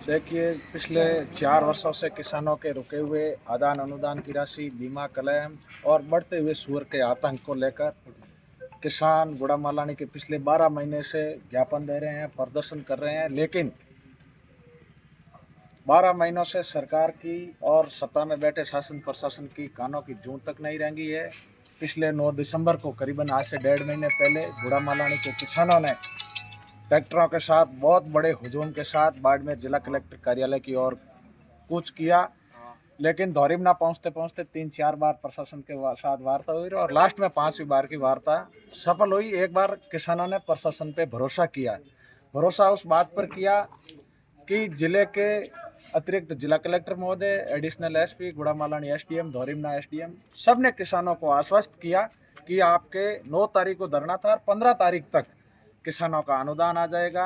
देखिए, पिछले 4 वर्षों से किसानों के रुके हुए आदान अनुदान की राशि, बीमा क्लेम और बढ़ते हुए सूअर के आतंक को लेकर किसान गुड़ामालानी के पिछले 12 महीने से ज्ञापन दे रहे हैं, प्रदर्शन कर रहे हैं। लेकिन 12 महीनों से सरकार की और सत्ता में बैठे शासन प्रशासन की कानों की जूं तक नहीं रेंगी है। पिछले 9 दिसंबर को करीबन आज से 1.5 महीने पहले गुड़ामालानी के किसानों ने ट्रैक्टरों के साथ बहुत बड़े हुजूम के साथ बाड़मेर जिला कलेक्टर कार्यालय की ओर कूच किया। लेकिन धौरीम ना पहुंचते पहुंचते 3-4 बार प्रशासन के साथ वार्ता हुई और लास्ट में 5वीं बार की वार्ता सफल हुई। एक बार किसानों ने प्रशासन पे भरोसा किया। भरोसा उस बात पर किया कि जिले के अतिरिक्त जिला कलेक्टर महोदय, additional SP, Gudamalani SDM, Dhorimanna SDM सब ने किसानों को आश्वस्त किया कि आपके 9 तारीख को धरना था और 15 तारीख तक किसानों का अनुदान आ जाएगा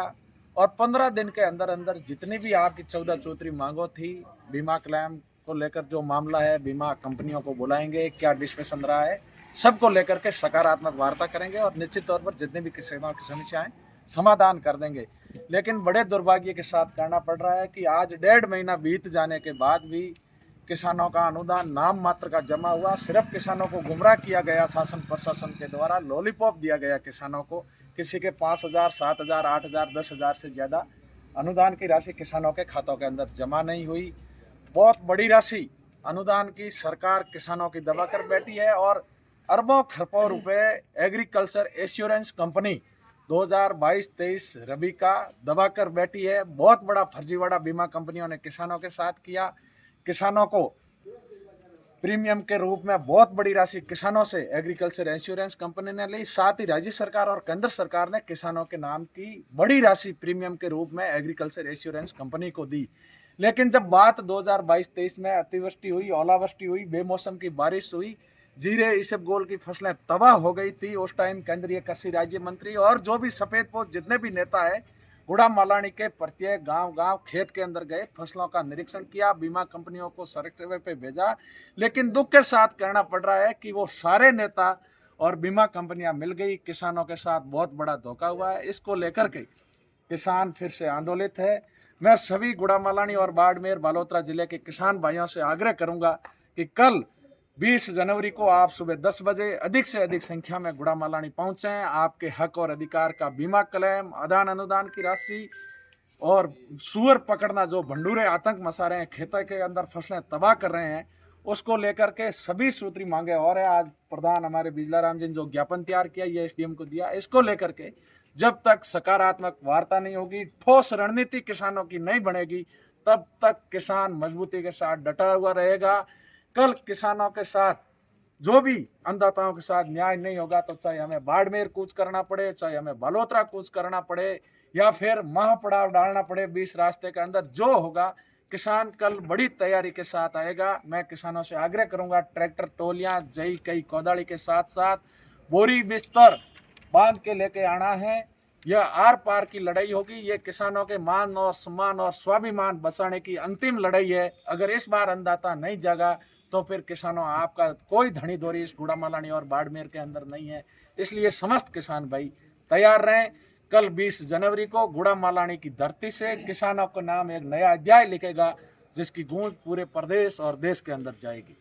और 15 दिन के अंदर अंदर जितनी भी आपकी 14 चौधरी मांगों थी, बीमा क्लेम को लेकर जो मामला है, बीमा कंपनियों को बुलाएंगे, क्या डिस्कशन रहा है, सबको लेकर के सकारात्मक वार्ता करेंगे और निश्चित तौर पर जितनी भी किसानों की समस्याएं समाधान कर देंगे। लेकिन बड़े दुर्भाग्य के साथ कहना पड़ रहा है कि आज 1.5 महीना बीत जाने के बाद भी किसानों का अनुदान नाम मात्र का जमा हुआ। सिर्फ किसानों को गुमराह किया गया, शासन प्रशासन के द्वारा लॉलीपॉप दिया गया किसानों को। किसी के 5,000, 7,000, 8,000, 10,000 से ज़्यादा अनुदान की राशि किसानों के खातों के अंदर जमा नहीं हुई। बहुत बड़ी राशि अनुदान की सरकार किसानों की दबा कर बैठी है और अरबों खरबों रुपए एग्रीकल्चर एश्योरेंस कंपनी 2022-23 रबी का दबा कर बैठी है। बहुत बड़ा फर्जीवाड़ा बीमा कंपनियों ने किसानों के साथ किया। किसानों को प्रीमियम के रूप में बहुत बड़ी राशि किसानों से एग्रीकल्चर इंश्योरेंस कंपनी ने ली। साथ ही राज्य सरकार और केंद्र सरकार ने किसानों के नाम की बड़ी राशि प्रीमियम के रूप में एग्रीकल्चर इंश्योरेंस कंपनी को दी। लेकिन जब बात 2022-23 में अतिवृष्टि हुई, ओलावृष्टि हुई, बेमौसम की बारिश हुई, जीरे इसबगोल की फसलें तबाह हो गई थी, उस टाइम केंद्रीय कृषि राज्य मंत्री और जो भी सफेद पोस्ट जितने भी नेता है गुड़ामालानी के प्रत्येक गांव-गांव खेत के अंदर गए, फसलों का निरीक्षण किया, बीमा कंपनियों को सर्वे पे भेजा। लेकिन दुख के साथ कहना पड़ रहा है कि वो सारे नेता और बीमा कंपनियां मिल गई, किसानों के साथ बहुत बड़ा धोखा हुआ है। इसको लेकर के किसान फिर से आंदोलित है। मैं सभी गुड़ामालानी और बाड़मेर बालोतरा जिले के किसान भाइयों से आग्रह करूंगा कि कल 20 जनवरी को आप सुबह 10 बजे अधिक से अधिक संख्या में गुड़ामालानी पहुंचें। आपके हक और अधिकार का बीमा क्लेम, आदान अनुदान की राशि और सुअर पकड़ना, जो भंडूरे आतंक मचा रहे हैं, खेतों के अंदर फसलें तबाह कर रहे हैं, उसको लेकर के सभी सूत्री मांगे और है। आज प्रधान हमारे बिजलाराम जी ने जो ज्ञापन तैयार किया, ये एसडीएम को दिया। इसको लेकर के जब तक सकारात्मक वार्ता नहीं होगी, ठोस रणनीति किसानों की नहीं बनेगी, तब तक किसान मजबूती के साथ डटा हुआ रहेगा। कल किसानों के साथ जो भी अन्नदाताओं के साथ न्याय नहीं होगा तो चाहे हमें बाड़मेर कूच करना पड़े, चाहे हमें बालोतरा कूच करना पड़े या फिर महापड़ाव डालना पड़े 20 रास्ते के अंदर, जो होगा किसान कल बड़ी तैयारी के साथ आएगा। मैं किसानों से आग्रह करूंगा, ट्रैक्टर टोलियां जई कई कोदाड़ी के साथ साथ बोरी बिस्तर बांध के लेके आना है। यह आर पार की लड़ाई होगी। ये किसानों के मान और सम्मान और स्वाभिमान बचाने की अंतिम लड़ाई है। अगर इस बार अन्नदाता नहीं जागा तो फिर किसानों, आपका कोई धनी धोरी इस गुड़ामालानी और बाड़मेर के अंदर नहीं है। इसलिए समस्त किसान भाई तैयार रहें। कल 20 जनवरी को गुड़ामालानी की धरती से किसानों का नाम एक नया अध्याय लिखेगा, जिसकी गूंज पूरे प्रदेश और देश के अंदर जाएगी।